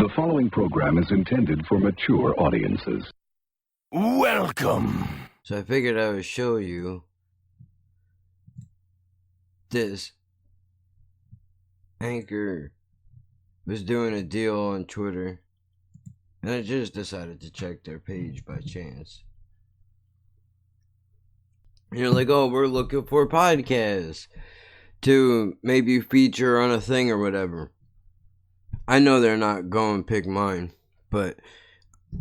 The following program is intended for mature audiences. Welcome. So I figured I would show you this. Anchor was doing a deal on Twitter, and I just decided to check their page by chance. You're like, oh, we're looking for podcasts to maybe feature on a thing or whatever. I know they're not going to pick mine, but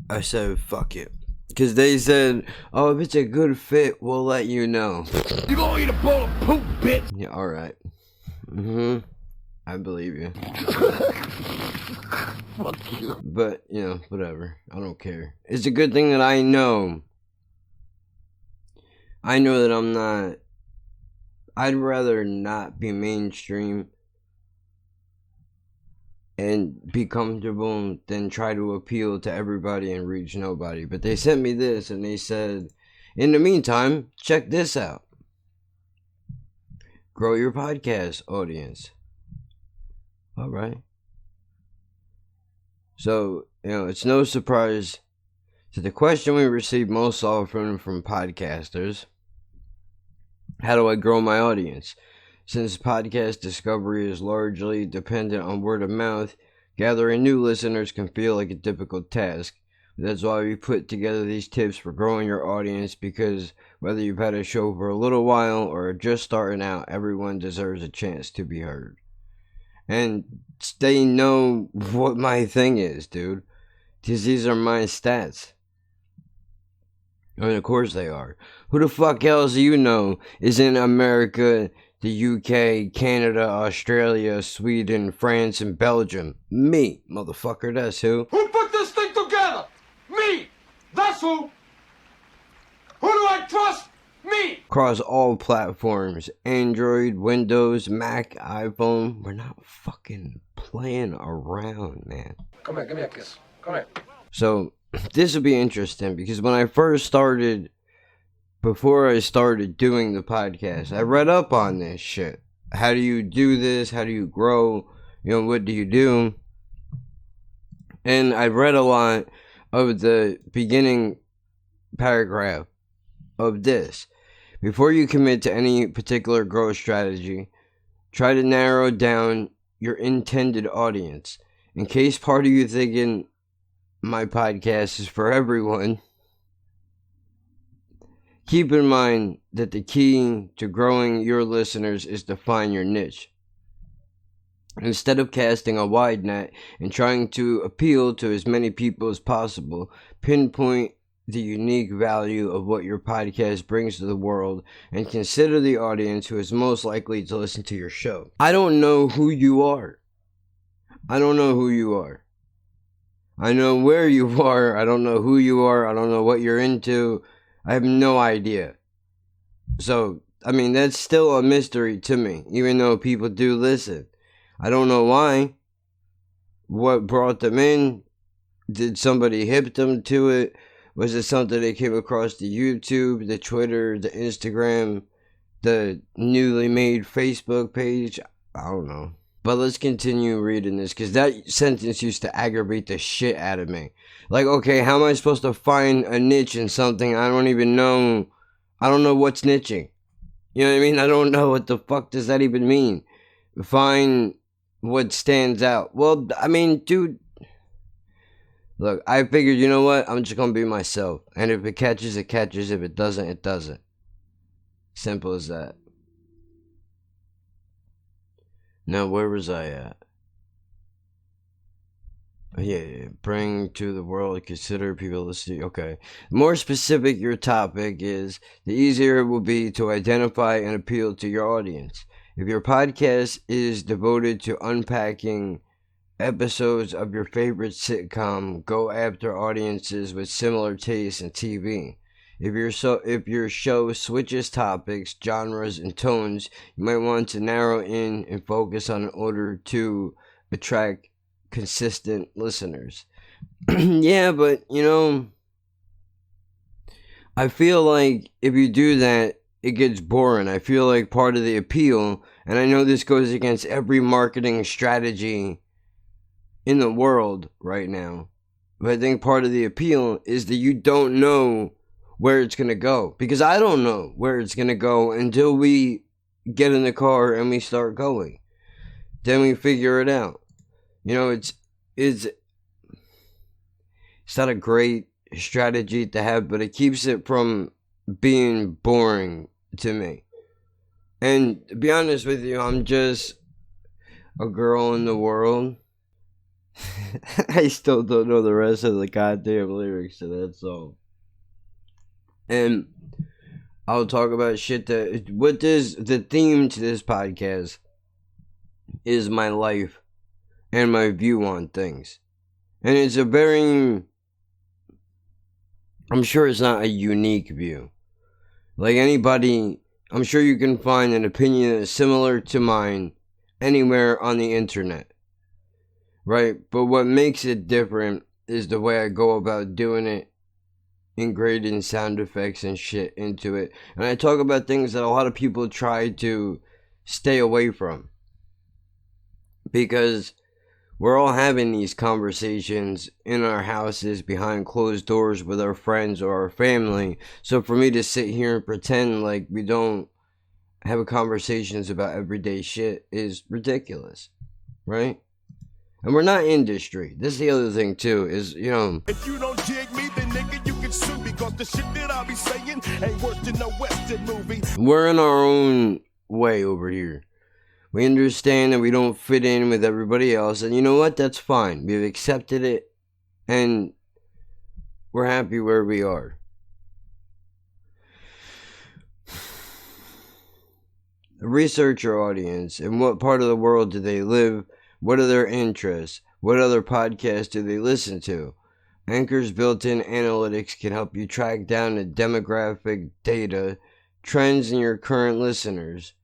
I said, fuck it. Because they said, oh, if it's a good fit, we'll let you know. You gonna eat a bowl of poop, bitch? Yeah, alright. I believe you. Fuck you. But, you know, whatever. I don't care. It's a good thing that I know. I know that I'm not... I'd rather not be mainstream and be comfortable than try to appeal to everybody and reach nobody. But they sent me this and they said, in the meantime, check this out. Grow your podcast audience. Alright. So, you know, it's no surprise that the question we receive most often from podcasters: how do I grow my audience? Since podcast discovery is largely dependent on word of mouth, gathering new listeners can feel like a difficult task. That's why we put together these tips for growing your audience, because whether you've had a show for a little while or are just starting out, everyone deserves a chance to be heard. And they know what my thing is, dude. Because these are my stats. I mean, of course they are. Who the fuck else do you know is in America, the UK, Canada, Australia, Sweden, France, and Belgium? Me, motherfucker, that's who. Who put this thing together? Me! That's who! Who do I trust? Me! Across all platforms: Android, Windows, Mac, iPhone. We're not fucking playing around, man. Come here, give me a kiss. Come here. So, this will be interesting because when I first started, before I started doing the podcast, I read up on this shit. How do you do this? How do you grow? You know, what do you do? And I read a lot of the beginning paragraph of this. Before you commit to any particular growth strategy, try to narrow down your intended audience. In case part of you thinking my podcast is for everyone, keep in mind that the key to growing your listeners is to find your niche. Instead of casting a wide net and trying to appeal to as many people as possible, pinpoint the unique value of what your podcast brings to the world and consider the audience who is most likely to listen to your show. I don't know who you are. I don't know who you are. I know where you are. I don't know who you are. I don't know what you're into. I have no idea. So, I mean, that's still a mystery to me, even though people do listen. I don't know why. What brought them in? Did somebody hip them to it? Was it something they came across the YouTube, the Twitter, the Instagram, the newly made Facebook page? I don't know. But let's continue reading this, because that sentence used to aggravate the shit out of me. Like, okay, how am I supposed to find a niche in something I don't even know? I don't know what's niching. You know what I mean? I don't know what the fuck does that even mean. Find what stands out. Well, I mean, dude, look, I figured, you know what? I'm just going to be myself. And if it catches, it catches. If it doesn't, it doesn't. Simple as that. Now, where was I at? Yeah, bring to the world, consider people listening. Okay. The more specific your topic is, the easier it will be to identify and appeal to your audience. If your podcast is devoted to unpacking episodes of your favorite sitcom, go after audiences with similar tastes in TV. If your show switches topics, genres, and tones, you might want to narrow in and focus on in order to attract consistent listeners. Yeah, but, you know, I feel like if you do that, it gets boring. I feel like part of the appeal, and I know this goes against every marketing strategy in the world right now. But I think part of the appeal is that you don't know where it's going to go. Because I don't know where it's going to go until we get in the car and we start going. Then we figure it out. You know, it's not a great strategy to have, but it keeps it from being boring to me. And to be honest with you, I'm just a girl in the world. I still don't know the rest of the goddamn lyrics to that song. And I'll talk about shit that... the theme to this podcast is my life and my view on things. And it's a very... I'm sure it's not a unique view. Like anybody, I'm sure you can find an opinion that's similar to mine anywhere on the internet. Right? But what makes it different is the way I go about doing it, integrating sound effects and shit into it. And I talk about things that a lot of people try to stay away from. Because we're all having these conversations in our houses behind closed doors with our friends or our family. So for me to sit here and pretend like we don't have conversations about everyday shit is ridiculous. Right? And we're not industry. This is the other thing too, is, you know, If you don't jig me, then nigga, you can sue me. Cause the shit that I be saying ain't worse than no Western movie. we're in our own way over here. We understand that we don't fit in with everybody else. And you know what? That's fine. We've accepted it. And we're happy where we are. Research your audience. In what part of the world do they live? What are their interests? What other podcasts do they listen to? Anchor's built-in analytics can help you track down the demographic data, trends in your current listeners.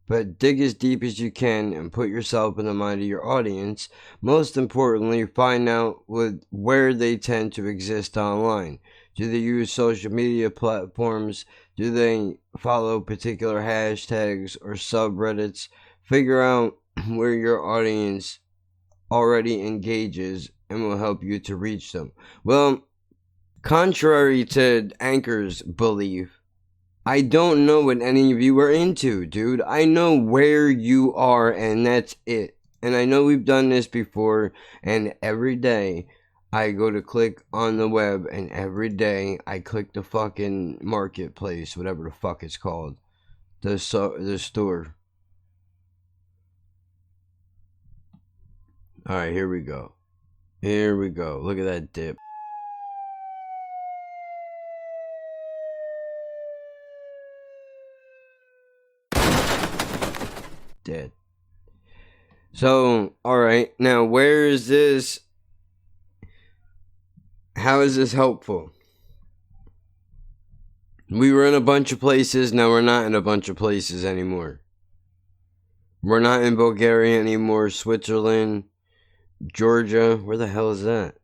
But dig as deep as you can and put yourself in the mind of your audience. Most importantly, find out where they tend to exist online. Do they use social media platforms? Do they follow particular hashtags or subreddits? Figure out where your audience already engages and will help you to reach them. Well, contrary to Anchor's belief, I don't know what any of you are into, dude. I know where you are, and that's it. And I know we've done this before, and every day I go to click on the web, and every day I click the fucking marketplace, whatever the fuck it's called. The store. Alright, here we go. Here we go. Look at that dip. Dead. So, alright. Now, where is this? How is this helpful? We were in a bunch of places. Now we're not in a bunch of places anymore. We're not in Bulgaria anymore. Switzerland. Georgia, where the hell is that?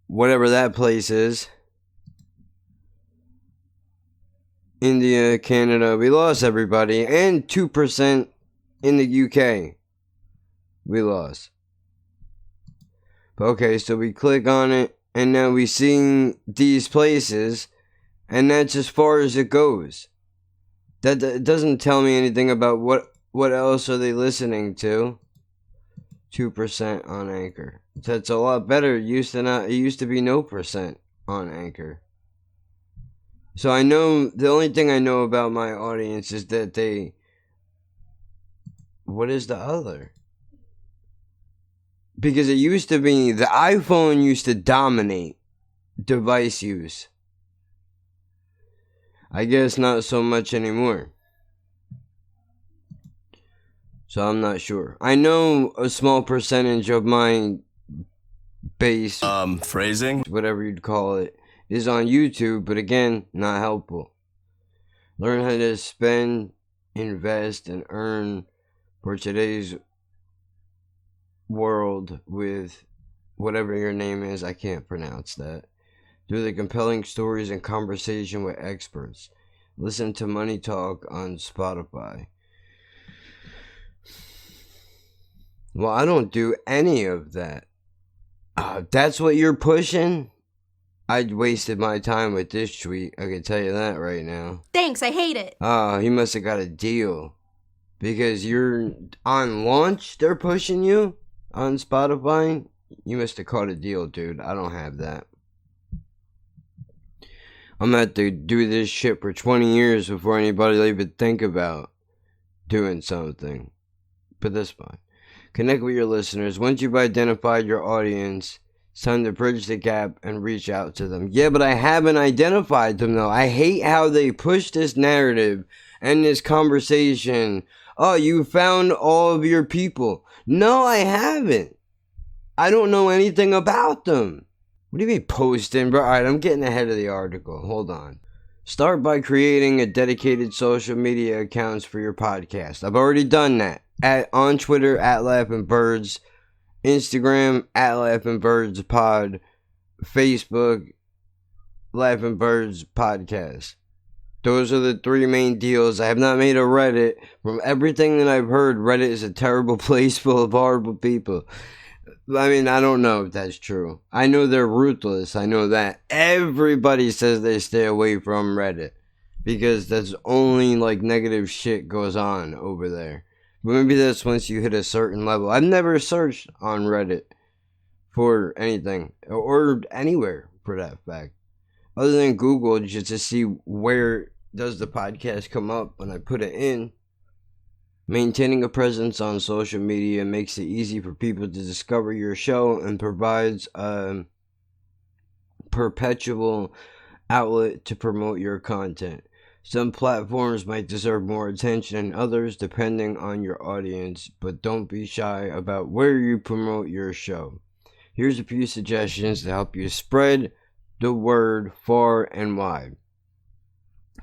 Whatever that place is. India, Canada, we lost everybody. And 2% in the UK. We lost. Okay, so we click on it, and now we see these places, and that's as far as it goes. That doesn't tell me anything about what else are they listening to. 2% on Anchor. That's a lot better. It used to be no percent on Anchor. So I know, the only thing I know about my audience is that they... What is the other? Because it used to be, the iPhone used to dominate device use. I guess not so much anymore. So I'm not sure. I know a small percentage of my base, Phrasing? whatever you'd call it, is on YouTube, but again, not helpful. Learn how to spend, invest, and earn for today's world with whatever your name is. I can't pronounce that. Do the compelling stories and conversation with experts. Listen to Money Talk on Spotify. Well, I don't do any of that. That's what you're pushing? I wasted my time with this tweet. I can tell you that right now. Thanks, I hate it. Oh, he must have got a deal. Because you're on launch, they're pushing you on Spotify. You must have caught a deal, dude. I don't have that. I'm gonna have to do this shit for 20 years before anybody will even think about doing something. But that's fine. Connect with your listeners. Once you've identified your audience, it's time to bridge the gap and reach out to them. Yeah, but I haven't identified them, though. I hate how they push this narrative and this conversation. Oh, you found all of your people. No, I haven't. I don't know anything about them. What do you mean posting, bro? Alright, I'm getting ahead of the article. Hold on. Start by creating a dedicated social media accounts for your podcast. I've already done that. On Twitter, @LaughingBirds. Instagram, @LaughingBirdsPod. Facebook, Laughing Birds Podcast. Those are the 3 main deals. I have not made a Reddit. From everything that I've heard, Reddit is a terrible place full of horrible people. I mean, I don't know if that's true. I know they're ruthless. I know that. Everybody says they stay away from Reddit. Because that's only, like, negative shit goes on over there. But maybe that's once you hit a certain level. I've never searched on Reddit for anything. Or anywhere, for that fact. Other than Google, just to see where does the podcast come up when I put it in. Maintaining a presence on social media makes it easy for people to discover your show and provides a perpetual outlet to promote your content. Some platforms might deserve more attention than others depending on your audience, but don't be shy about where you promote your show. Here's a few suggestions to help you spread the word far and wide.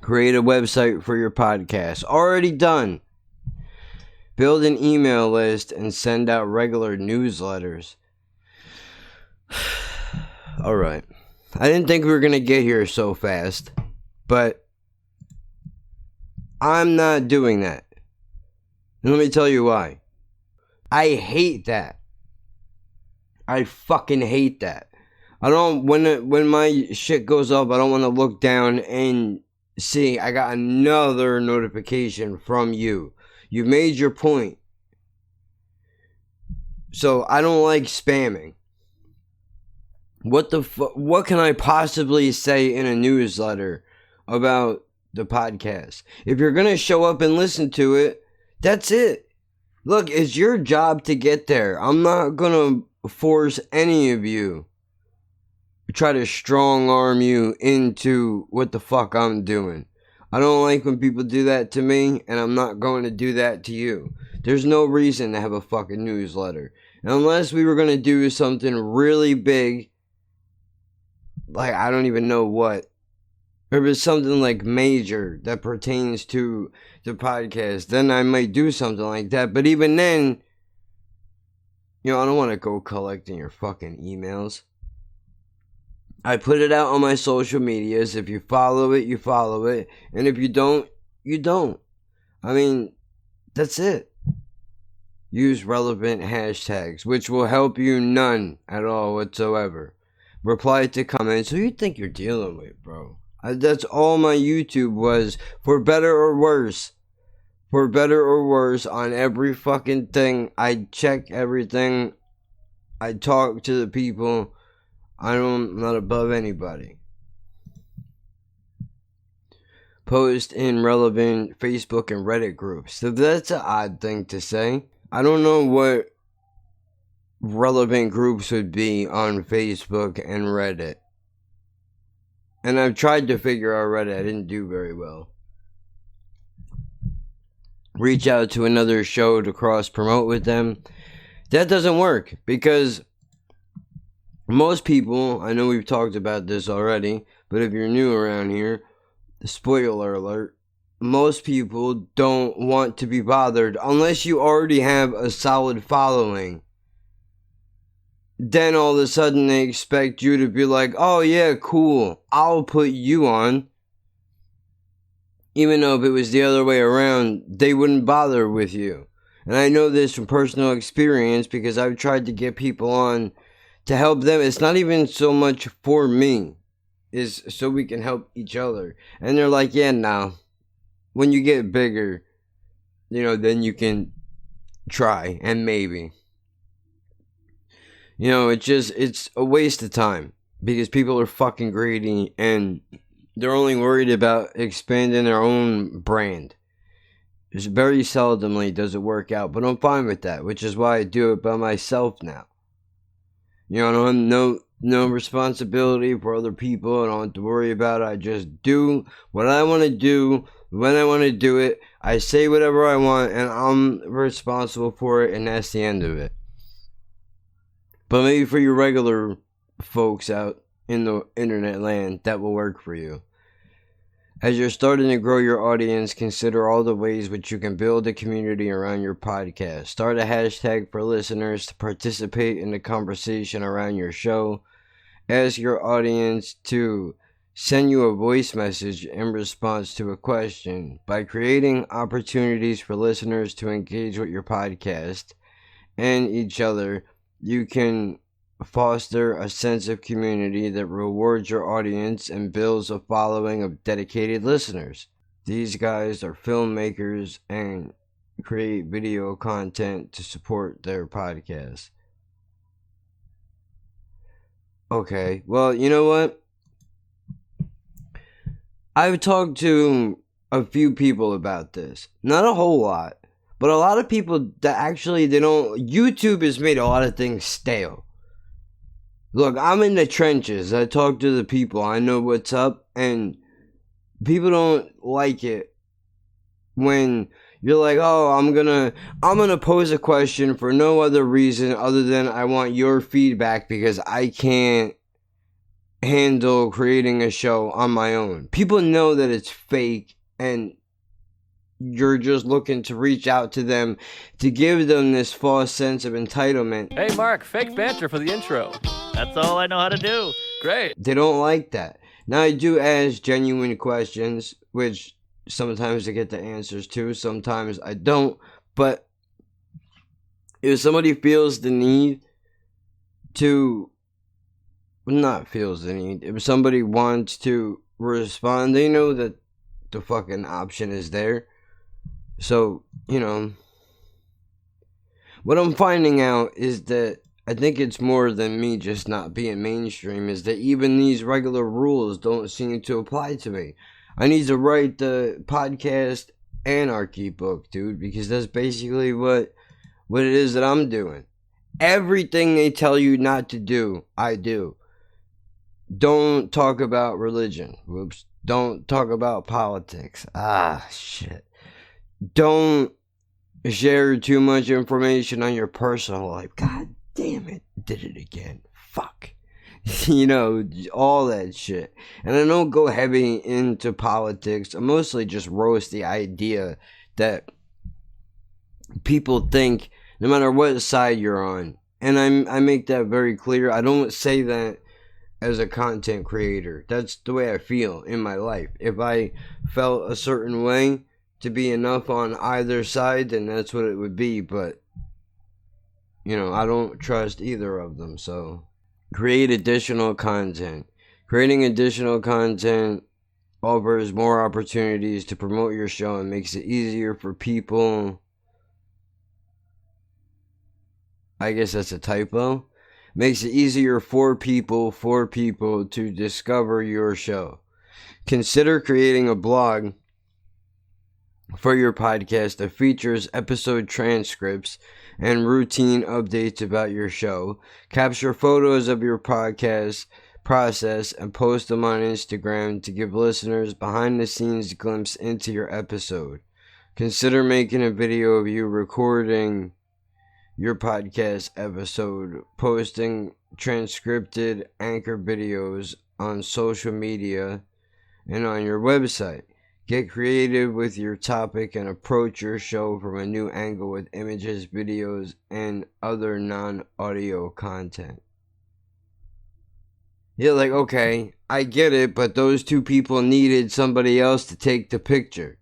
Create a website for your podcast. Already done. Build an email list and send out regular newsletters. Alright. I didn't think we were going to get here so fast, but I'm not doing that. And let me tell you why. I hate that. I fucking hate that. I don't, when my shit goes up, I don't want to look down and see I got another notification from you. You made your point. So I don't like spamming. What can I possibly say in a newsletter about the podcast? If you're going to show up and listen to it, that's it. Look, it's your job to get there. I'm not going to force any of you. Try to strong arm you into what the fuck I'm doing. I don't like when people do that to me, and I'm not going to do that to you. There's no reason to have a fucking newsletter. Unless we were going to do something really big, like I don't even know what. Or if it's something like major that pertains to the podcast, then I might do something like that. But even then, I don't want to go collecting your fucking emails. I put it out on my social medias. If you follow it, you follow it. And if you don't, you don't. I mean, that's it. Use relevant hashtags, which will help you none at all whatsoever. Reply to comments. Who you think you're dealing with, bro? That's all my YouTube was. For better or worse. For better or worse, on every fucking thing. I check everything. I talk to the people. I'm not above anybody. Post in relevant Facebook and Reddit groups. So that's an odd thing to say. I don't know what relevant groups would be on Facebook and Reddit. And I've tried to figure out Reddit. I didn't do very well. Reach out to another show to cross-promote with them. That doesn't work because most people, I know we've talked about this already, but if you're new around here, spoiler alert, most people don't want to be bothered unless you already have a solid following. Then all of a sudden they expect you to be like, oh yeah, cool, I'll put you on. Even though if it was the other way around, they wouldn't bother with you. And I know this from personal experience because I've tried to get people on to help them. It's not even so much for me, is so we can help each other. And they're like, yeah, now, when you get bigger, then you can try and maybe. It's a waste of time because people are fucking greedy and they're only worried about expanding their own brand. It's very seldomly does it work out, but I'm fine with that, which is why I do it by myself now. I don't have no responsibility for other people. I don't have to worry about it. I just do what I want to do when I want to do it. I say whatever I want, and I'm responsible for it, and that's the end of it. But maybe for your regular folks out in the internet land, that will work for you. As you're starting to grow your audience, consider all the ways which you can build a community around your podcast. Start a hashtag for listeners to participate in the conversation around your show. Ask your audience to send you a voice message in response to a question. By creating opportunities for listeners to engage with your podcast and each other, you can foster a sense of community that rewards your audience and builds a following of dedicated listeners. These guys are filmmakers and create video content to support their podcast. Okay, well, you know what? I've talked to a few people about this. Not a whole lot, but a lot of people that actually YouTube has made a lot of things stale. Look, I'm in the trenches. I talk to the people. I know what's up. And people don't like it when you're like, oh, I'm gonna pose a question for no other reason other than I want your feedback because I can't handle creating a show on my own. People know that it's fake and you're just looking to reach out to them to give them this false sense of entitlement. Hey Mark, fake banter for the intro. That's all I know how to do. Great. They don't like that. Now I do ask genuine questions, which sometimes I get the answers to, sometimes I don't. But if somebody feels the need to, if somebody wants to respond, they know that the fucking option is there. So, what I'm finding out is that I think it's more than me just not being mainstream, is that even these regular rules don't seem to apply to me. I need to write the podcast anarchy book, dude, because that's basically what it is that I'm doing. Everything they tell you not to do, I do. Don't talk about religion. Whoops. Don't talk about politics. Shit. Don't share too much information on your personal life. God damn it. Did it again. Fuck. All that shit. And I don't go heavy into politics. I mostly just roast the idea that people think no matter what side you're on. And I make that very clear. I don't say that as a content creator. That's the way I feel in my life. If I felt a certain way to be enough on either side, then that's what it would be. But I don't trust either of them. So create additional content. Creating additional content offers more opportunities to promote your show and makes it easier for people. I guess that's a typo. Makes it easier for people to discover your show. Consider creating a blog for your podcast that features episode transcripts and routine updates about your show. Capture photos of your podcast process and post them on Instagram to give listeners behind-the-scenes glimpse into your episode. Consider making a video of you recording your podcast episode, posting transcripted anchor videos on social media and on your website. Get creative with your topic and approach your show from a new angle with images, videos, and other non-audio content. You're like, okay, I get it, but those two people needed somebody else to take the picture.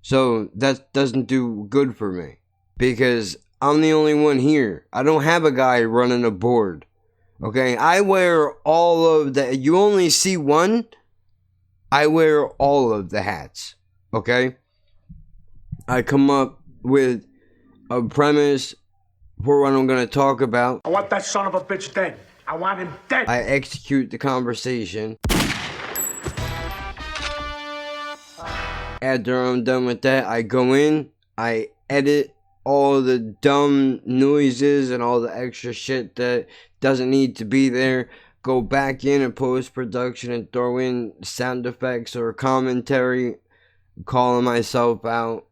So that doesn't do good for me. because I'm the only one here. I don't have a guy running a board. Okay, I wear all of the... You only see one. I wear all of the hats. Okay? I come up with a premise for what I'm going to talk about. I want that son of a bitch dead. I want him dead. I execute the conversation. After I'm done with that, I go in, I edit all the dumb noises and all the extra shit that doesn't need to be there. Go back in and post-production and throw in sound effects or commentary, calling myself out,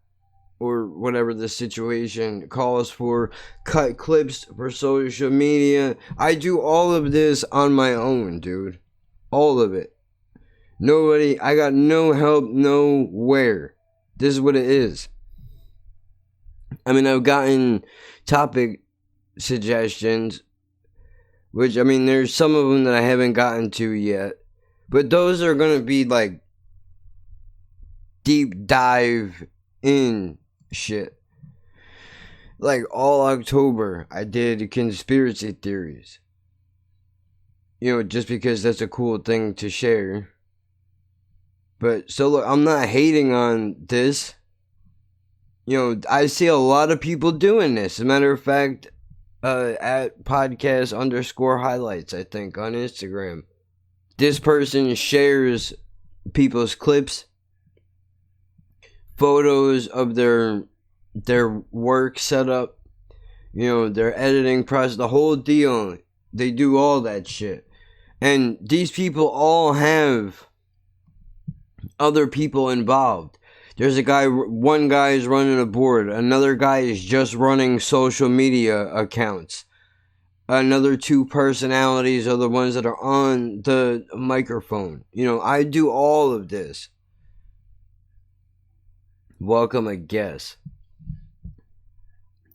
or whatever the situation calls for. Cut clips for social media. I do all of this on my own, dude. All of it. I got no help nowhere. This is what it is. I mean, I've gotten topic suggestions, which, I mean, there's some of them that I haven't gotten to yet. But those are going to be, like, deep dive in shit. Like, all October, I did conspiracy theories. You know, just because that's a cool thing to share. But, so look, I'm not hating on this. You know, I see a lot of people doing this. As a matter of fact, at podcast_highlights, I think, on Instagram. This person shares people's clips, photos of their work setup, you know, their editing process, the whole deal. They do all that shit. And these people all have other people involved. There's one guy is running a board. Another guy is just running social media accounts. Another 2 personalities are the ones that are on the microphone. You know, I do all of this. Welcome a guest.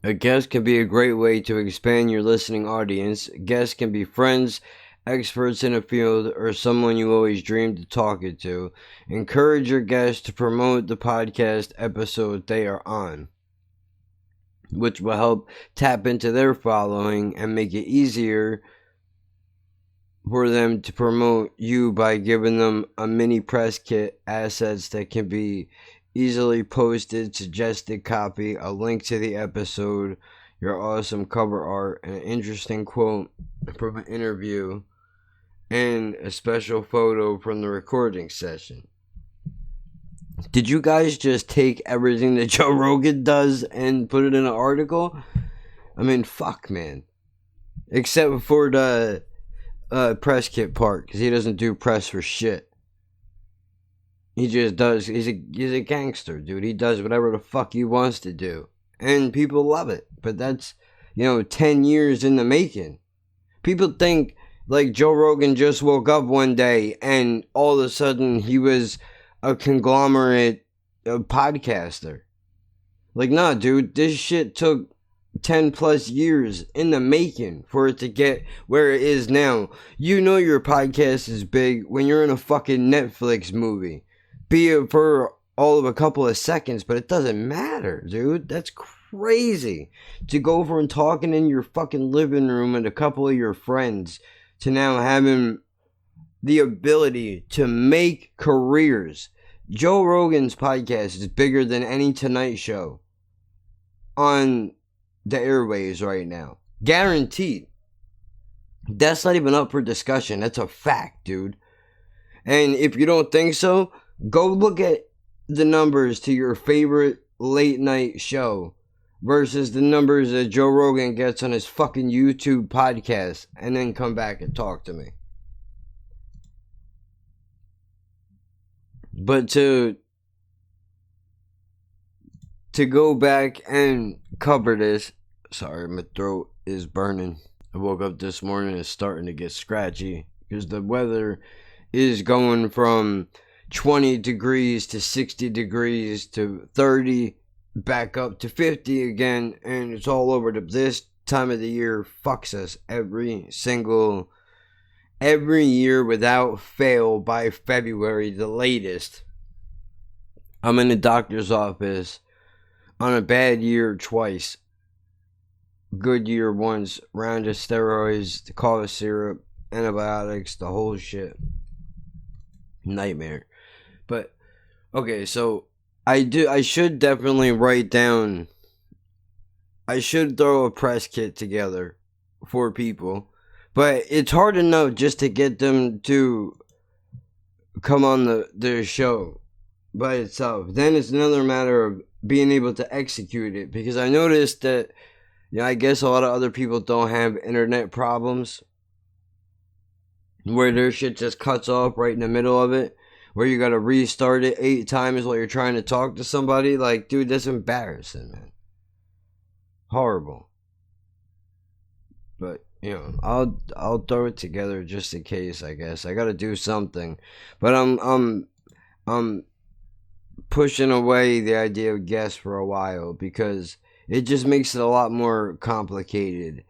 A guest can be a great way to expand your listening audience. Guests can be friends, experts in a field, or someone you always dreamed of talking to. Encourage your guests to promote the podcast episode they are on, which will help tap into their following and make it easier for them to promote you by giving them a mini press kit, assets that can be easily posted, suggested copy, a link to the episode, your awesome cover art, an interesting quote from an interview, and a special photo from the recording session. Did you guys just take everything that Joe Rogan does and put it in an article? I mean, fuck, man. Except for the press kit part, because he doesn't do press for shit. He just does. He's a gangster, dude. He does whatever the fuck he wants to do. And people love it. But that's, 10 years in the making. People think, like, Joe Rogan just woke up one day and all of a sudden he was a conglomerate podcaster. Like, nah, dude, this shit took 10 plus years in the making for it to get where it is now. You know your podcast is big when you're in a fucking Netflix movie. Be it for all of a couple of seconds, but it doesn't matter, dude. That's crazy. To go from talking in your fucking living room with a couple of your friends to now having the ability to make careers. Joe Rogan's podcast is bigger than any Tonight Show on the airwaves right now. Guaranteed. That's not even up for discussion. That's a fact, dude. And if you don't think so, go look at the numbers to your favorite late night show versus the numbers that Joe Rogan gets on his fucking YouTube podcast, and then come back and talk to me. But to go back and cover this, sorry, my throat is burning. I woke up this morning, it's starting to get scratchy because the weather is going from 20 degrees to 60 degrees to 30, back up to 50 again, and it's all over. This time of the year fucks us every year without fail. By February, the latest, I'm in the doctor's office on a bad year twice. Goodyear once, round of steroids, the cough syrup, antibiotics, the whole shit. Nightmare. But okay, so I should definitely write down. I should throw a press kit together for people, but it's hard enough just to get them to come on their show by itself. Then it's another matter of being able to execute it, because I noticed that, you know, I guess a lot of other people don't have internet problems where their shit just cuts off right in the middle of it, where you gotta restart it 8 times while you're trying to talk to somebody. Like, dude, that's embarrassing, man. Horrible. But, you know, I'll throw it together just in case, I guess. I gotta do something. But I'm pushing away the idea of guests for a while, because it just makes it a lot more complicated.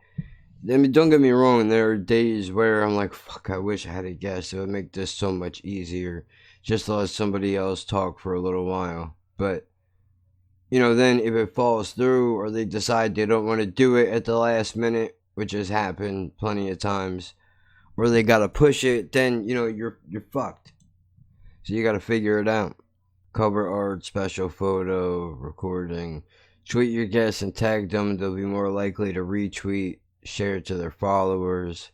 I mean, don't get me wrong, there are days where I'm like, fuck, I wish I had a guest. It would make this so much easier just to let somebody else talk for a little while. But, you know, then if it falls through, or they decide they don't want to do it at the last minute, which has happened plenty of times, or they gotta push it, then, you know, you're fucked. So you gotta figure it out. Cover art, special photo, recording. Tweet your guests and tag them. They'll be more likely to retweet, share it to their followers.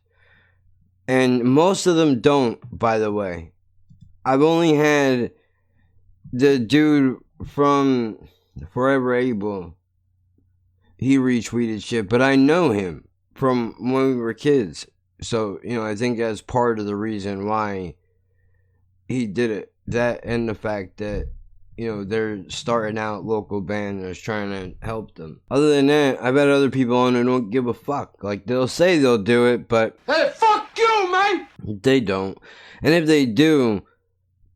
And most of them don't, by the way. I've only had the dude from Forever Able. He retweeted shit, but I know him from when we were kids. So, you know, I think that's part of the reason why he did it. That, and the fact that, you know, they're starting out local band and is trying to help them. Other than that, I bet other people on there don't give a fuck. Like, they'll say they'll do it, but Hey, fuck you, man! they don't. And if they do,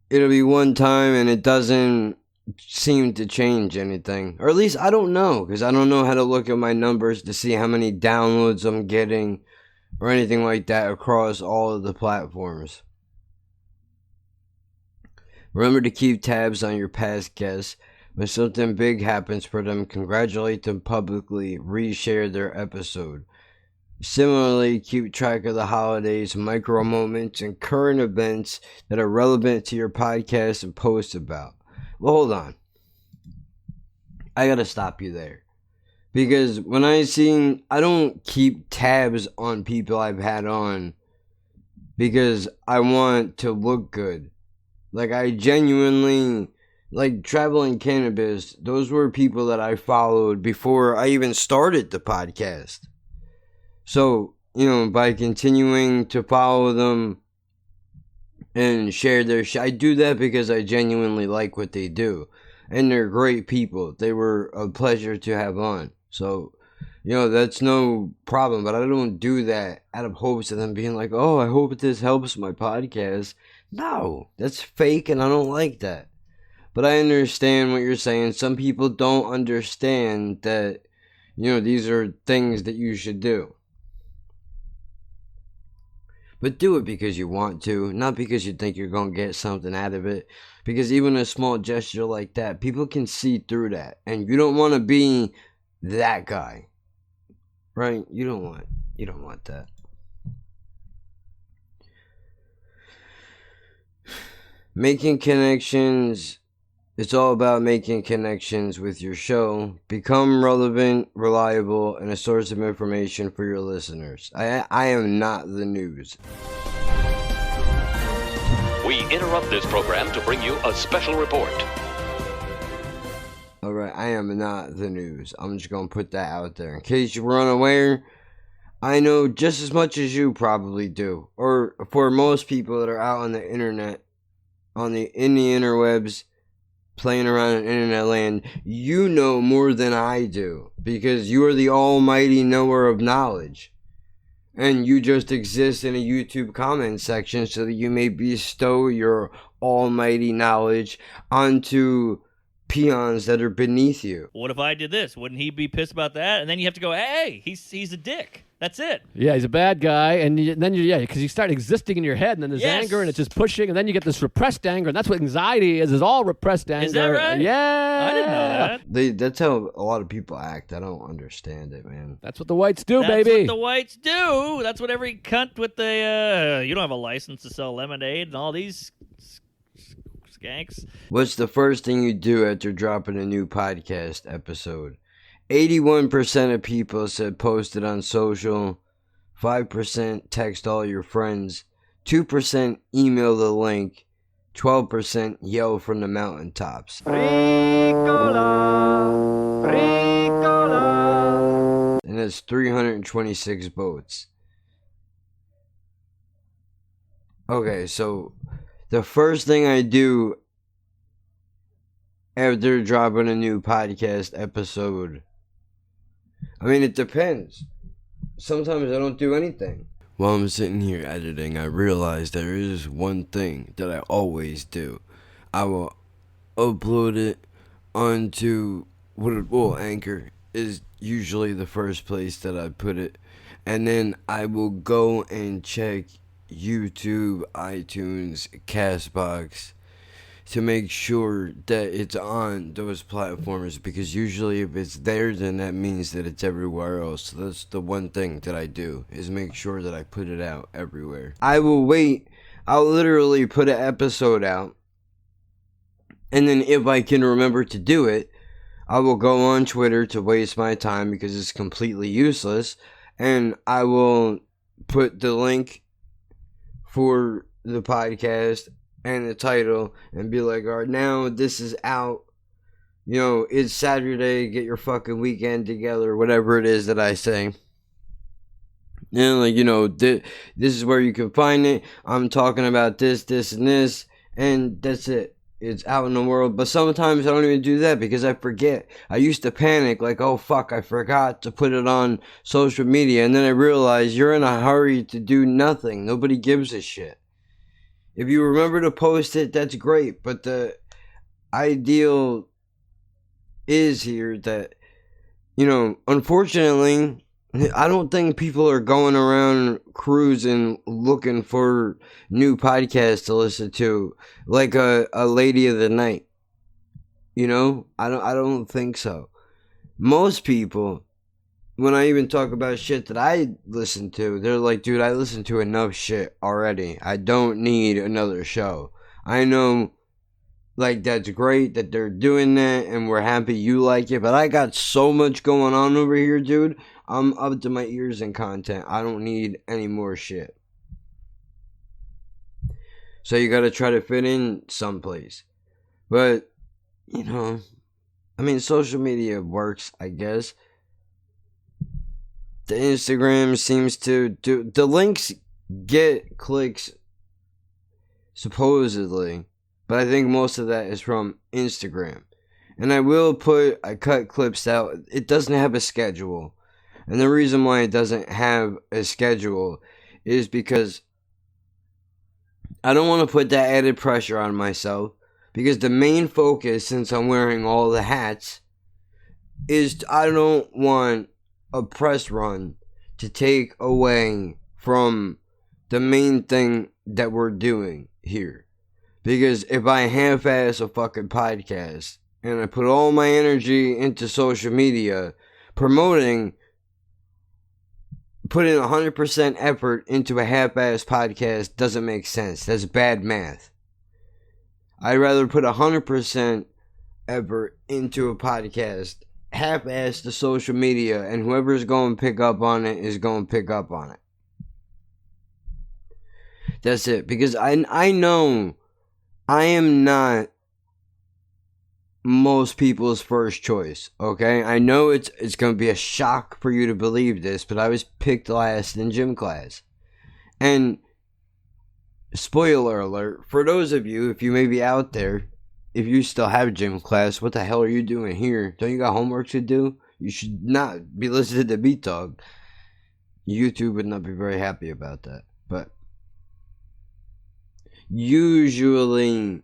it'll be one time and it doesn't seem to change anything. Or at least I don't know, because I don't know how to look at my numbers to see how many downloads I'm getting or anything like that across all of the platforms. Remember to keep tabs on your past guests. When something big happens for them, congratulate them publicly, reshare their episode. Similarly, keep track of the holidays, micro moments, and current events that are relevant to your podcast and post about. Well, hold on. I gotta stop you there. Because when I don't keep tabs on people I've had on because I want to look good. Like, I genuinely, like, Traveling Cannabis, those were people that I followed before I even started the podcast. So, you know, by continuing to follow them and share their shit, I do that because I genuinely like what they do. And they're great people. They were a pleasure to have on. So, you know, that's no problem. But I don't do that out of hopes of them being like, oh, I hope this helps my podcast. No, that's fake, and I don't like that. But I understand what you're saying. Some people don't understand that, you know, these are things that you should do. But do it because you want to, not because you think you're going to get something out of it. Because even a small gesture like that, people can see through that. And you don't want to be that guy. Right? You don't want that. Making connections. It's all about making connections with your show. Become relevant, reliable, and a source of information for your listeners. I am not the news. We interrupt this program to bring you a special report. Alright, I am not the news. I'm just going to put that out there. In case you were unaware, I know just as much as you probably do. Or for most people that are out on the internet, in the interwebs, playing around in internet land, you know more than I do. Because you are the almighty knower of knowledge. And you just exist in a YouTube comment section so that you may bestow your almighty knowledge onto peons that are beneath you. What if I did this? Wouldn't he be pissed about that? And then you have to go, hey, he's a dick. That's it. Yeah, he's a bad guy, and then because you start existing in your head, and then there's Yes. anger, and it's just pushing, and then you get this repressed anger, and that's what anxiety is all repressed anger. Is that right? Yeah. I didn't know that. That's how a lot of people act. I don't understand it, man. That's what the whites do, That's baby. what the whites do. That's what every cunt with the, you don't have a license to sell lemonade and all these skanks. What's the first thing you do after dropping a new podcast episode? 81% of people said post it on social, 5% text all your friends, 2% email the link, 12% yell from the mountaintops. And that's 326 votes. Okay, so the first thing I do after dropping a new podcast episode, I mean, it depends. Sometimes I don't do anything. While I'm sitting here editing, I realize there is one thing that I always do. I will upload it onto Anchor is usually the first place that I put it, and then I will go and check YouTube, iTunes, Castbox to make sure that it's on those platforms, because usually if it's there, then that means that it's everywhere else. So that's the one thing that I do, is make sure that I put it out everywhere. I will wait. I'll literally put an episode out, and then if I can remember to do it, I will go on Twitter to waste my time because it's completely useless, and I will put the link for the podcast and the title and be like, all right, now this is out. You know, it's Saturday, get your fucking weekend together, whatever it is that I say. And like, you know, this is where you can find it. I'm talking about this, and this, and that's it. It's out in the world. But sometimes I don't even do that because I forget. I used to panic like, oh fuck, I forgot to put it on social media. And then I realized you're in a hurry to do nothing. Nobody gives a shit. If you remember to post it, that's great. But the ideal is here that, you know, unfortunately, I don't think people are going around cruising looking for new podcasts to listen to, like a lady of the night. You know, I don't think so. Most people, when I even talk about shit that I listen to, they're like, dude, I listen to enough shit already. I don't need another show. I know, like, that's great that they're doing that and we're happy you like it, but I got so much going on over here, dude. I'm up to my ears in content. I don't need any more shit. So you gotta try to fit in someplace. But, you know, I mean, social media works, I guess. The Instagram seems to do... The links get clicks, supposedly. But I think most of that is from Instagram. And I cut clips out. It doesn't have a schedule. And the reason why it doesn't have a schedule is because I don't want to put that added pressure on myself. Because the main focus, since I'm wearing all the hats, is I don't want a press run to take away from the main thing that we're doing here. Because if I half-ass a fucking podcast and I put all my energy into social media promoting, putting 100% effort into a half-ass podcast doesn't make sense. That's bad math. I'd rather put 100% effort into a podcast, half-ass the social media, and whoever's going to pick up on it is going to pick up on it. That's it. Because I know I am not most people's first choice, okay? I know it's going to be a shock for you to believe this, but I was picked last in gym class. And, spoiler alert, for those of you, if you may be out there, if you still have gym class, what the hell are you doing here? Don't you got homework to do? You should not be listening to Beat Dog. YouTube would not be very happy about that. But usually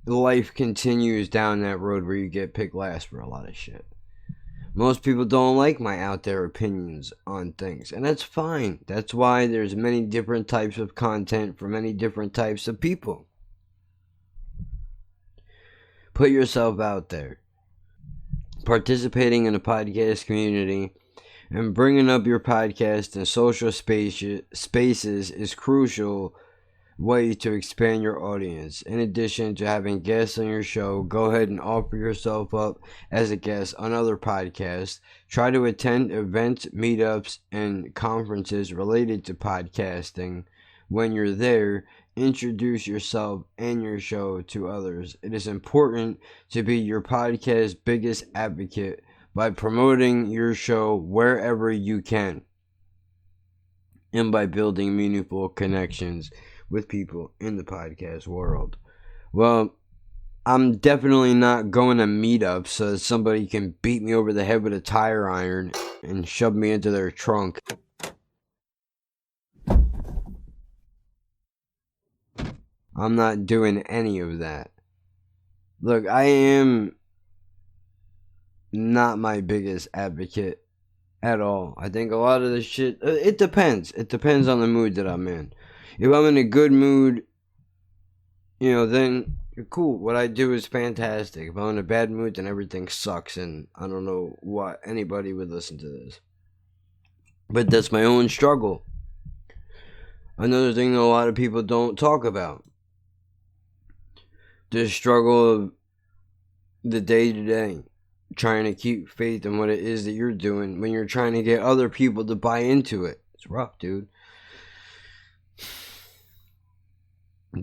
life continues down that road where you get picked last for a lot of shit. Most people don't like my out there opinions on things, and that's fine. That's why there's many different types of content for many different types of people. Put yourself out there. Participating in a podcast community and bringing up your podcast in social spaces is crucial way to expand your audience. In addition to having guests on your show, go ahead and offer yourself up as a guest on other podcasts. Try to attend events, meetups, and conferences related to podcasting. When you're there, introduce yourself and your show to others. It is important to be your podcast's biggest advocate by promoting your show wherever you can and by building meaningful connections with people in the podcast world. Well, I'm definitely not going to meetups so that somebody can beat me over the head with a tire iron and shove me into their trunk. I'm not doing any of that. Look, I am not my biggest advocate at all. I think a lot of this shit, it depends. It depends on the mood that I'm in. If I'm in a good mood, then you're cool. What I do is fantastic. If I'm in a bad mood, then everything sucks, and I don't know why anybody would listen to this. But that's my own struggle. Another thing that a lot of people don't talk about. The struggle of the day-to-day. Trying to keep faith in what it is that you're doing when you're trying to get other people to buy into it. It's rough, dude.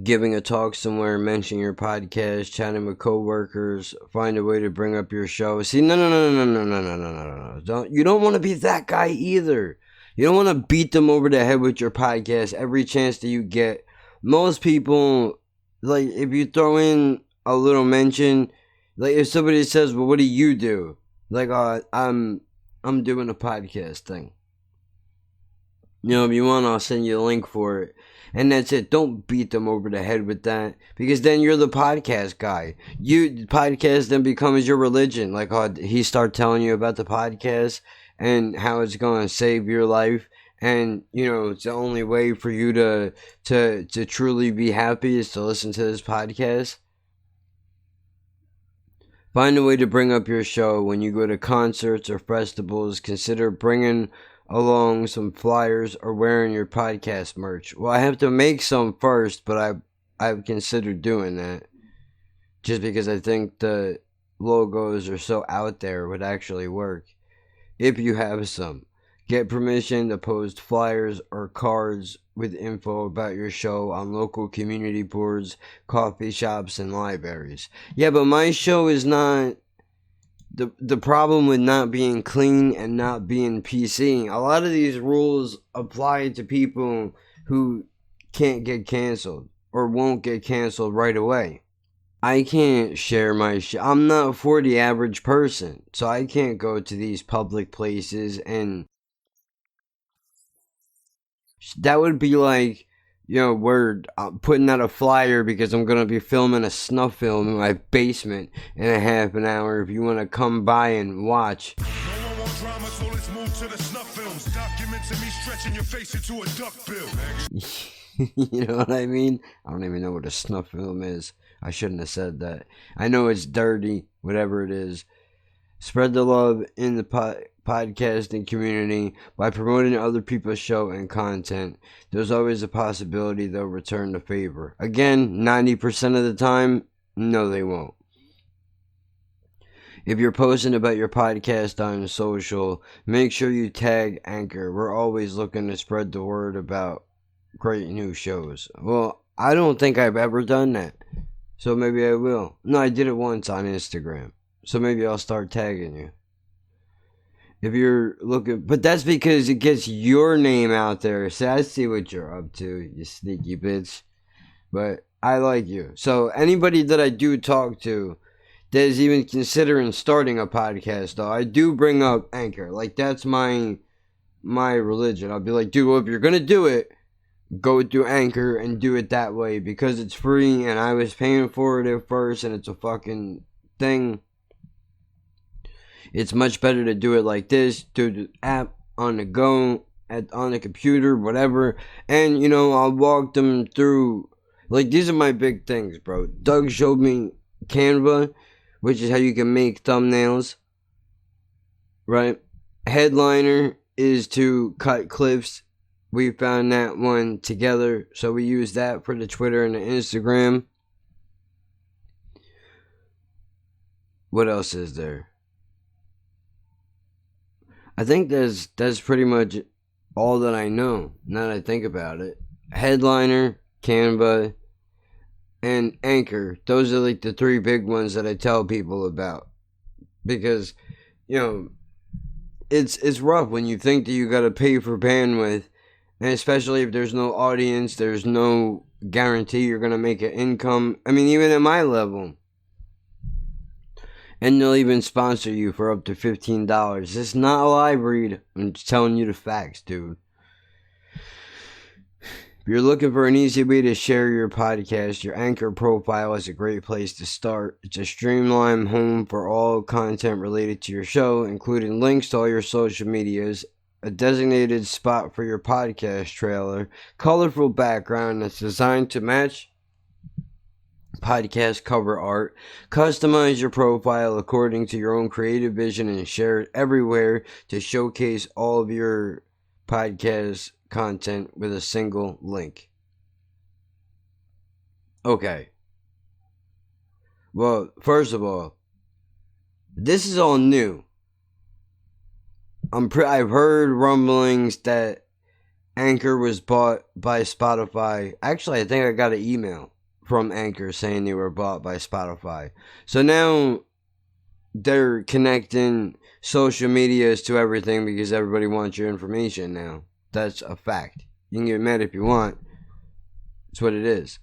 Giving a talk somewhere, mentioning your podcast, chatting with coworkers, find a way to bring up your show. See, no. You don't want to be that guy either. You don't want to beat them over the head with your podcast every chance that you get. Most people, like, if you throw in a little mention, like if somebody says, well, what do you do? Like, I'm doing a podcast thing. If you want, I'll send you a link for it. And that's it. Don't beat them over the head with that. Because then you're the podcast guy. Podcast then becomes your religion. Like how he start telling you about the podcast and how it's going to save your life. And, it's the only way for you to truly be happy is to listen to this podcast. Find a way to bring up your show when you go to concerts or festivals. Consider bringing along some flyers or wearing your podcast merch. Well, I have to make some first, but I've considered doing that. Just because I think the logos are so out there would actually work. If you have some. Get permission to post flyers or cards with info about your show on local community boards, coffee shops, and libraries. Yeah, but my show is not... The problem with not being clean and not being PC, a lot of these rules apply to people who can't get canceled or won't get canceled right away. I can't share my shit. I'm not for the average person, so I can't go to these public places and... That would be like, we're putting out a flyer because I'm going to be filming a snuff film in my basement in a half an hour if you want to come by and watch. No one wants drama, so let's move to the snuff films. Documents of me stretching your face into a duck bill. You know what I mean? I don't even know what a snuff film is. I shouldn't have said that. I know it's dirty, whatever it is. Spread the love in the podcasting community by promoting other people's show and content. There's always a possibility they'll return the favor. Again, 90% of the time, no, they won't. If you're posting about your podcast on social, make sure you tag Anchor. We're always looking to spread the word about great new shows. Well, I don't think I've ever done that, so maybe I will. No, I did it once on Instagram. So maybe I'll start tagging you. If you're looking... But that's because it gets your name out there. So I see what you're up to, you sneaky bitch. But I like you. So anybody that I do talk to that is even considering starting a podcast, though, I do bring up Anchor. Like, that's my religion. I'll be like, dude, well, if you're going to do it, go through Anchor and do it that way because it's free, and I was paying for it at first, and it's a fucking thing. It's much better to do it like this, do the app on the go, on the computer, whatever. And, you know, I'll walk them through. Like, these are my big things, bro. Doug showed me Canva, which is how you can make thumbnails, right? Headliner is to cut clips. We found that one together, so we use that for the Twitter and the Instagram. What else is there? I think that's pretty much all that I know, now that I think about it. Headliner, Canva, and Anchor. Those are like the three big ones that I tell people about. Because, you know, it's rough when you think that you gotta pay for bandwidth, and especially if there's no audience, there's no guarantee you're gonna make an income. I mean, even at my level. And they'll even sponsor you for up to $15. It's not a live read. I'm just telling you the facts, dude. If you're looking for an easy way to share your podcast, your Anchor profile is a great place to start. It's a streamlined home for all content related to your show, including links to all your social medias, a designated spot for your podcast trailer, colorful background that's designed to match podcast cover art. Customize your profile according to your own creative vision and share it everywhere to showcase all of your podcast content with a single link. Okay. Well, first of all, this is all new. I've heard rumblings that Anchor was bought by Spotify. Actually, I think I got an email from Anchor saying they were bought by Spotify. So now they're connecting social medias to everything because everybody wants your information now. That's a fact. You can get mad if you want. It's what it is.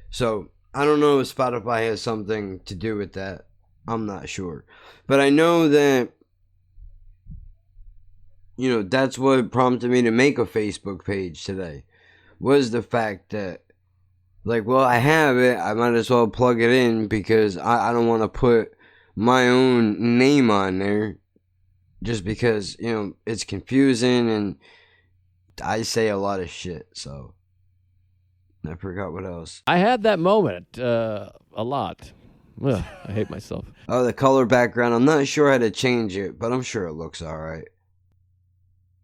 So I don't know if Spotify has something to do with that. I'm not sure. But I know that, you know, that's what prompted me to make a Facebook page today. Was the fact that, like, well, I have it. I might as well plug it in because I don't want to put my own name on there just because, you know, it's confusing and I say a lot of shit. So I forgot what else. I had that moment a lot. Ugh, I hate myself. Oh, the color background. I'm not sure how to change it, but I'm sure it looks alright.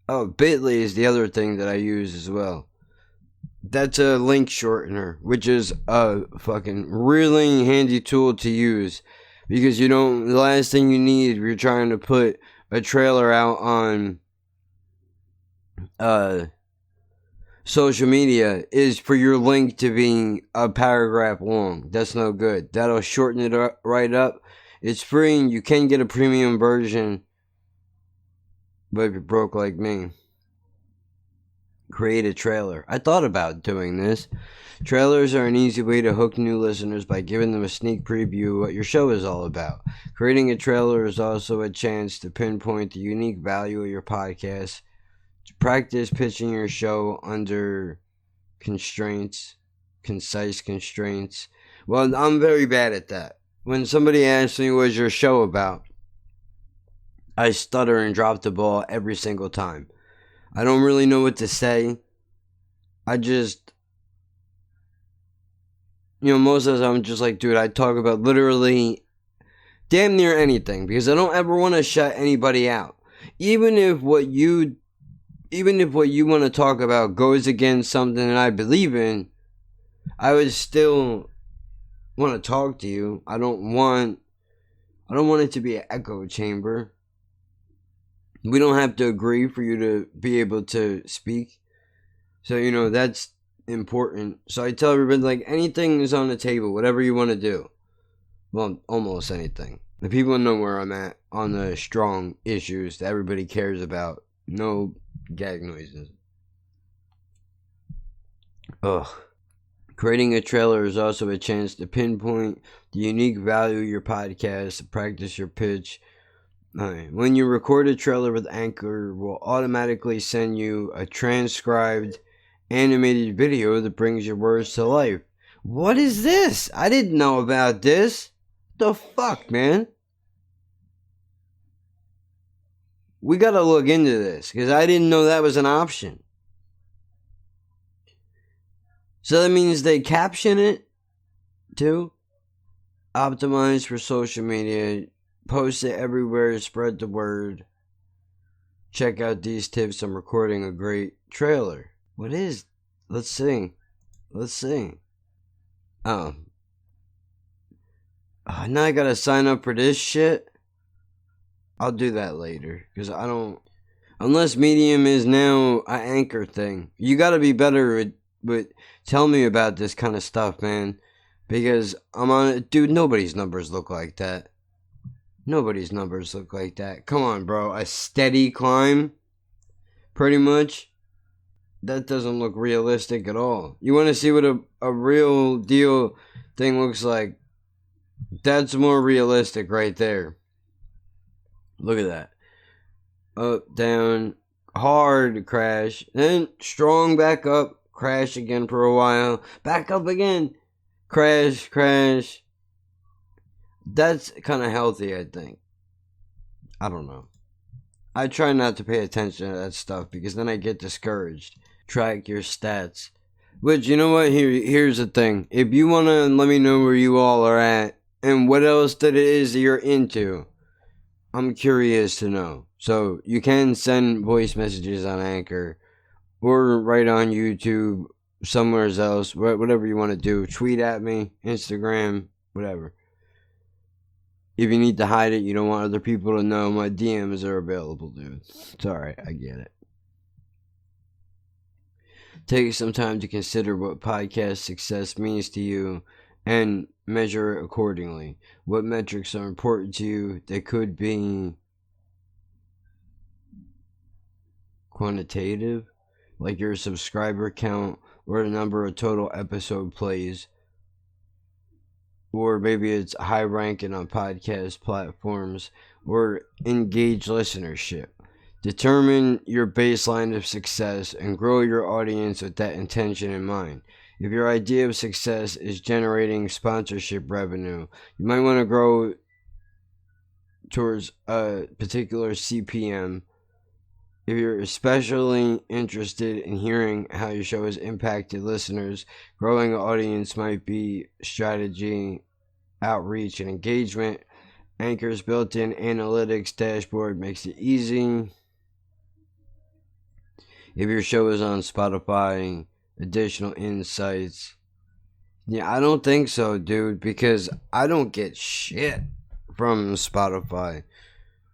Oh, Bitly is the other thing that I use as well. That's a link shortener, which is a fucking really handy tool to use. Because you don't, the last thing you need if you're trying to put a trailer out on social media is for your link to be a paragraph long. That's no good. That'll shorten it right up. It's free and you can get a premium version. But if you're broke like me, create a trailer. I thought about doing this. Trailers are an easy way to hook new listeners by giving them a sneak preview of what your show is all about. Creating a trailer is also a chance to pinpoint the unique value of your podcast, to practice pitching your show under constraints, concise constraints. Well, I'm very bad at that. When somebody asks me what's your show about, I stutter and drop the ball every single time. I don't really know what to say. I just, you know, most of the time I'm just like, dude, I talk about literally damn near anything because I don't ever want to shut anybody out. Even if what you want to talk about goes against something that I believe in, I would still want to talk to you. I don't want it to be an echo chamber. We don't have to agree for you to be able to speak. So, you know, that's important. So I tell everybody, like, anything is on the table, whatever you want to do. Well, almost anything. The people know where I'm at on the strong issues that everybody cares about. No gag noises. Ugh. Creating a trailer is also a chance to pinpoint the unique value of your podcast, to practice your pitch. Right. When you record a trailer with Anchor, will automatically send you a transcribed animated video that brings your words to life. What is this? I didn't know about this. The fuck, man? We gotta look into this, because I didn't know that was an option. So that means they caption it, too? Optimize for social media. Post it everywhere, spread the word. Check out these tips. I'm recording a great trailer. What is? Let's see. Oh. Now I gotta sign up for this shit? I'll do that later. Because I don't... Unless Medium is now an Anchor thing. You gotta be better with tell me about this kind of stuff, man. Because I'm on it. Dude, nobody's numbers look like that. Nobody's numbers look like that. Come on, bro. A steady climb? Pretty much? That doesn't look realistic at all. You want to see what a real deal thing looks like? That's more realistic right there. Look at that. Up, down, hard crash, then strong back up, crash again for a while, back up again, crash. That's kind of healthy, I think. I don't know. I try not to pay attention to that stuff because then I get discouraged. Track your stats. Which, you know what? Here's the thing. If you want to let me know where you all are at and what else that it is that you're into, I'm curious to know. So you can send voice messages on Anchor or write on YouTube, somewhere else, whatever you want to do. Tweet at me, Instagram, whatever. If you need to hide it, you don't want other people to know, my DMs are available, dude. It's alright, I get it. Take some time to consider what podcast success means to you and measure it accordingly. What metrics are important to you? They could be quantitative, like your subscriber count or the number of total episode plays. Or maybe it's high ranking on podcast platforms or engaged listenership. Determine your baseline of success and grow your audience with that intention in mind. If your idea of success is generating sponsorship revenue, you might want to grow towards a particular CPM. If you're especially interested in hearing how your show has impacted listeners, growing an audience might be strategy, outreach, and engagement. Anchor's built-in analytics dashboard makes it easy. If your show is on Spotify, additional insights. Yeah, I don't think so, dude, because I don't get shit from Spotify.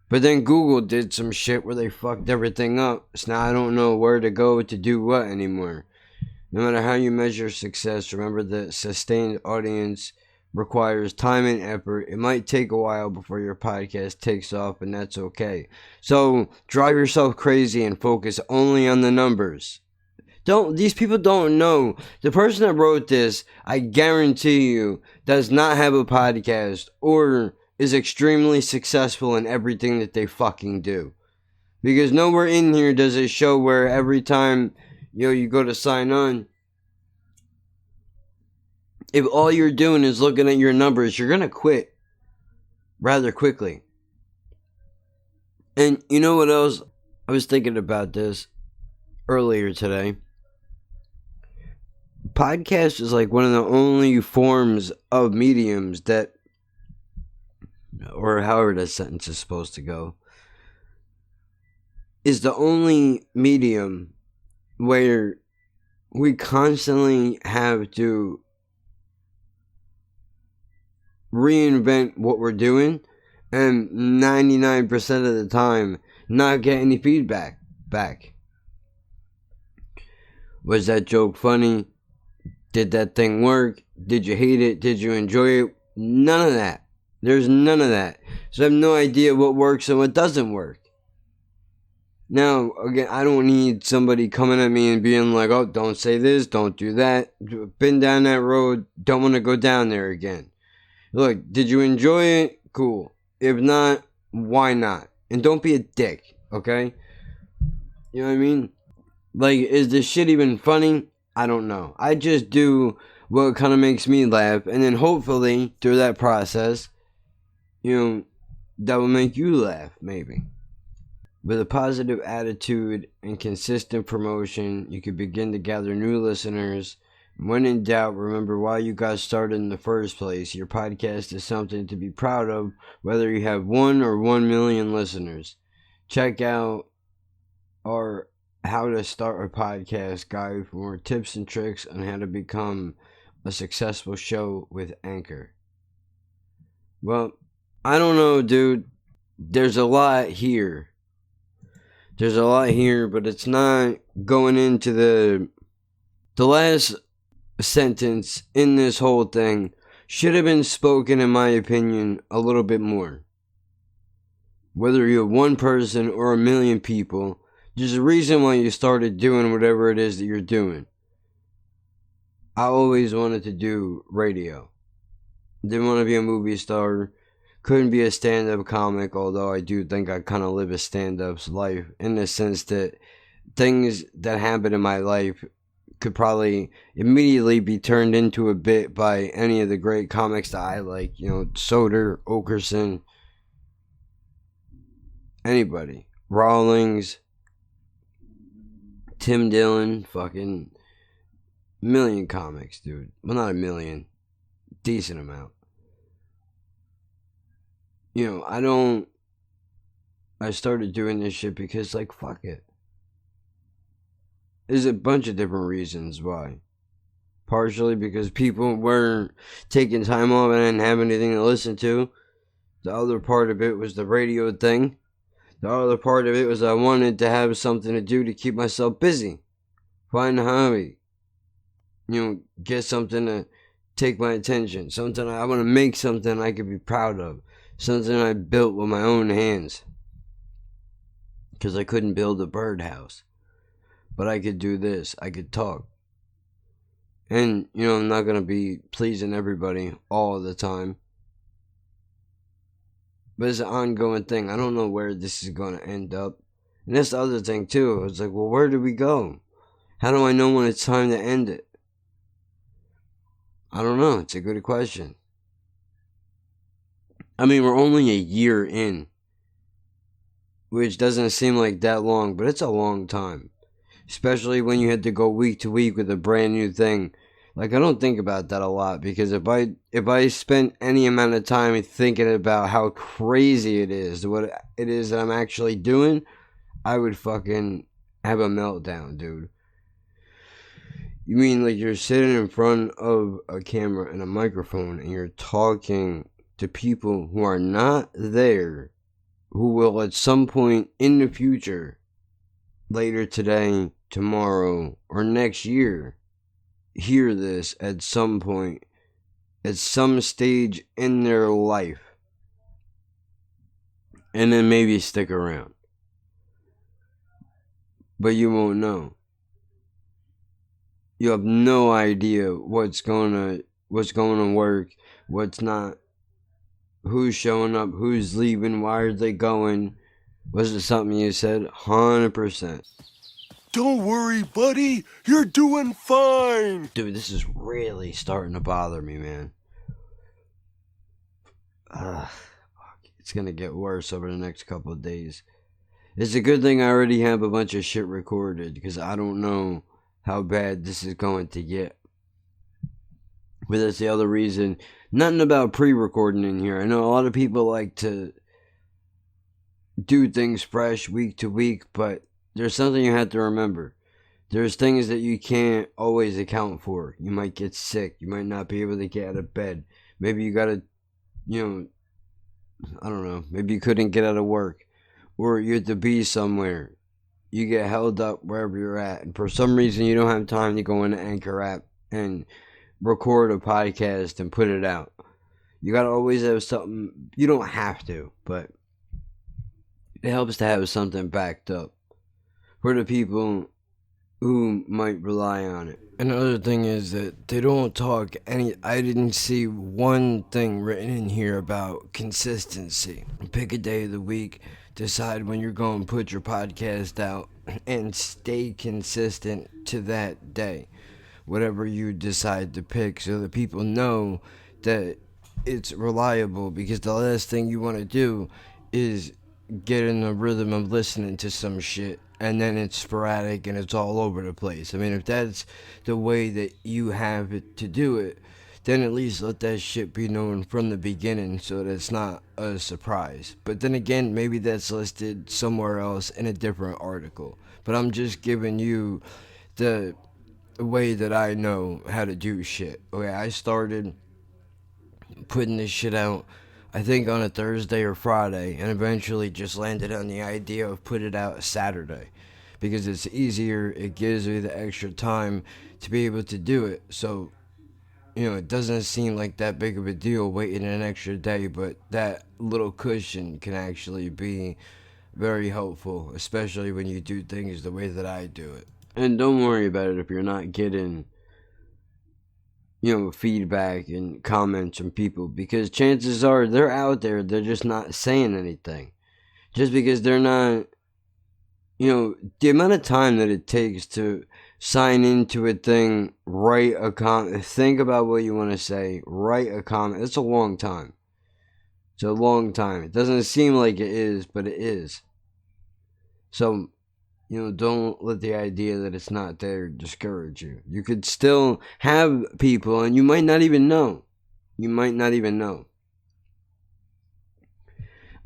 But then Google did some shit where they fucked everything up. So now I don't know where to go to do what anymore. No matter how you measure success, remember that sustained audience requires time and effort. It might take a while before your podcast takes off, and that's okay. So drive yourself crazy and focus only on the numbers. These people don't know. The person that wrote this, I guarantee you, does not have a podcast or is extremely successful in everything that they fucking do. Because nowhere in here does it show where every time you go to sign on, if all you're doing is looking at your numbers, you're going to quit rather quickly. And you know what else? I was thinking about this earlier today. Podcast is like one of the only forms of mediums that, or however that sentence is supposed to go, is the only medium where we constantly have to reinvent what we're doing and 99% of the time not get any feedback back. Was that joke funny? Did that thing work? Did you hate it? Did you enjoy it? None of that. There's none of that. So I have no idea what works and what doesn't work. Now, again, I don't need somebody coming at me and being like, oh, don't say this, don't do that. Been down that road, don't want to go down there again. Look, did you enjoy it? Cool. If not, why not? And don't be a dick, okay? You know what I mean? Like, is this shit even funny? I don't know. I just do what kind of makes me laugh, and then hopefully through that process, that will make you laugh, maybe. With a positive attitude and consistent promotion, you can begin to gather new listeners. When in doubt, remember why you got started in the first place. Your podcast is something to be proud of, whether you have 1 or 1 million listeners. Check out our How to Start a Podcast guide for more tips and tricks on how to become a successful show with Anchor. Well, I don't know, dude. There's a lot here. But it's not going into the last sentence in this whole thing should have been spoken, in my opinion, a little bit more. Whether you're 1 person or 1 million people, there's a reason why you started doing whatever it is that you're doing. I always wanted to do radio. Didn't want to be a movie star. Couldn't be a stand-up comic, although I do think I kind of live a stand-up's life in the sense that things that happen in my life could probably immediately be turned into a bit by any of the great comics that I like. Soder, Okerson, anybody. Rawlings, Tim Dillon, fucking million comics, dude. Well, not a million. Decent amount. I started doing this shit because, fuck it. There's a bunch of different reasons why. Partially because people weren't taking time off and I didn't have anything to listen to. The other part of it was the radio thing. The other part of it was I wanted to have something to do to keep myself busy. Find a hobby. Get something to take my attention. Something I want to make something I could be proud of. Something I built with my own hands. Because I couldn't build a birdhouse. But I could do this. I could talk. And, I'm not going to be pleasing everybody all the time. But it's an ongoing thing. I don't know where this is going to end up. And that's the other thing, too. It's like, well, where do we go? How do I know when it's time to end it? I don't know. It's a good question. I mean, we're only a year in, which doesn't seem like that long, but it's a long time. Especially when you had to go week to week with a brand new thing. I don't think about that a lot, because if I spent any amount of time thinking about how crazy it is, what it is that I'm actually doing, I would fucking have a meltdown, dude. You mean you're sitting in front of a camera and a microphone and you're talking to people who are not there, who will at some point in the future, later today, tomorrow, or next year, hear this at some point, at some stage in their life, and then maybe stick around. But you won't know. You have no idea what's going to work, what's not. Who's showing up, who's leaving, why are they going? Was it something you said? 100%. Don't worry, buddy. You're doing fine. Dude, this is really starting to bother me, man. It's going to get worse over the next couple of days. It's a good thing I already have a bunch of shit recorded, because I don't know how bad this is going to get. But that's the other reason. Nothing about pre-recording in here. I know a lot of people like to do things fresh week to week, but there's something you have to remember. There's things that you can't always account for. You might get sick. You might not be able to get out of bed. Maybe you gotta, I don't know. Maybe you couldn't get out of work. Or you have to be somewhere. You get held up wherever you're at. And for some reason, you don't have time to go in the Anchor app and record a podcast and put it out. You gotta always have something. You don't have to, but it helps to have something backed up for the people who might rely on it. Another thing is that they don't talk I didn't see one thing written in here about consistency. Pick a day of the week decide when you're going to put your podcast out and stay consistent to that day, whatever you decide to pick, so that people know that it's reliable. Because the last thing you want to do is get in the rhythm of listening to some shit and then it's sporadic and it's all over the place. I mean, if that's the way that you have it to do it, then at least let that shit be known from the beginning so that it's not a surprise. But then again, maybe that's listed somewhere else in a different article. But I'm just giving you the way that I know how to do shit. Okay, I started putting this shit out, I think, on a Thursday or Friday, and eventually just landed on the idea of put it out Saturday, because it's easier, it gives me the extra time to be able to do it. So, you know, it doesn't seem like that big of a deal waiting an extra day, but that little cushion can actually be very helpful, especially when you do things the way that I do it. And don't worry about it if you're not getting, you know, feedback and comments from people, because chances are they're out there, they're just not saying anything. Just because they're not, you know, the amount of time that it takes to sign into a thing, write a comment, think about what you want to say, write a comment, it's a long time. It's a long time. It doesn't seem like it is, but it is. So, you know, don't let the idea that it's not there discourage you. You could still have people, and you might not even know. You might not even know.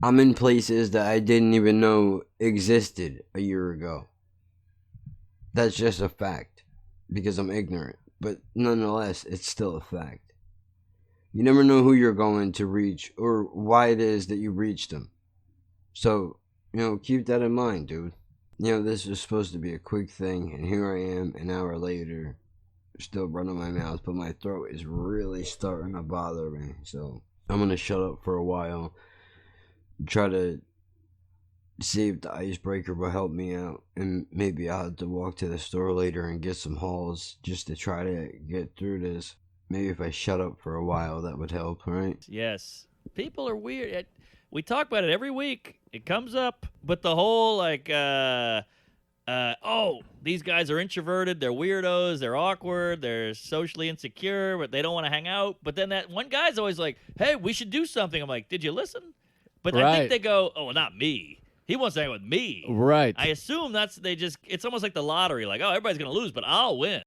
I'm in places that I didn't even know existed a year ago. That's just a fact, because I'm ignorant. But nonetheless, it's still a fact. You never know who you're going to reach or why it is that you reached them. So, you know, keep that in mind, dude. You know, this was supposed to be a quick thing, and here I am, an hour later, still running my mouth, but my throat is really starting to bother me. So, I'm going to shut up for a while, try to see if the icebreaker will help me out, and maybe I'll have to walk to the store later and get some hauls just to try to get through this. Maybe if I shut up for a while, that would help, right? Yes. People are weird. We talk about it every week. It comes up. But the whole, like, oh, these guys are introverted. They're weirdos. They're awkward. They're socially insecure, but they don't want to hang out. But then that one guy's always like, hey, we should do something. I'm like, did you listen? But I think Right. they go, oh, well, not me. He wants to hang with me. Right. I assume it's almost like the lottery. Like, oh, everybody's going to lose, but I'll win.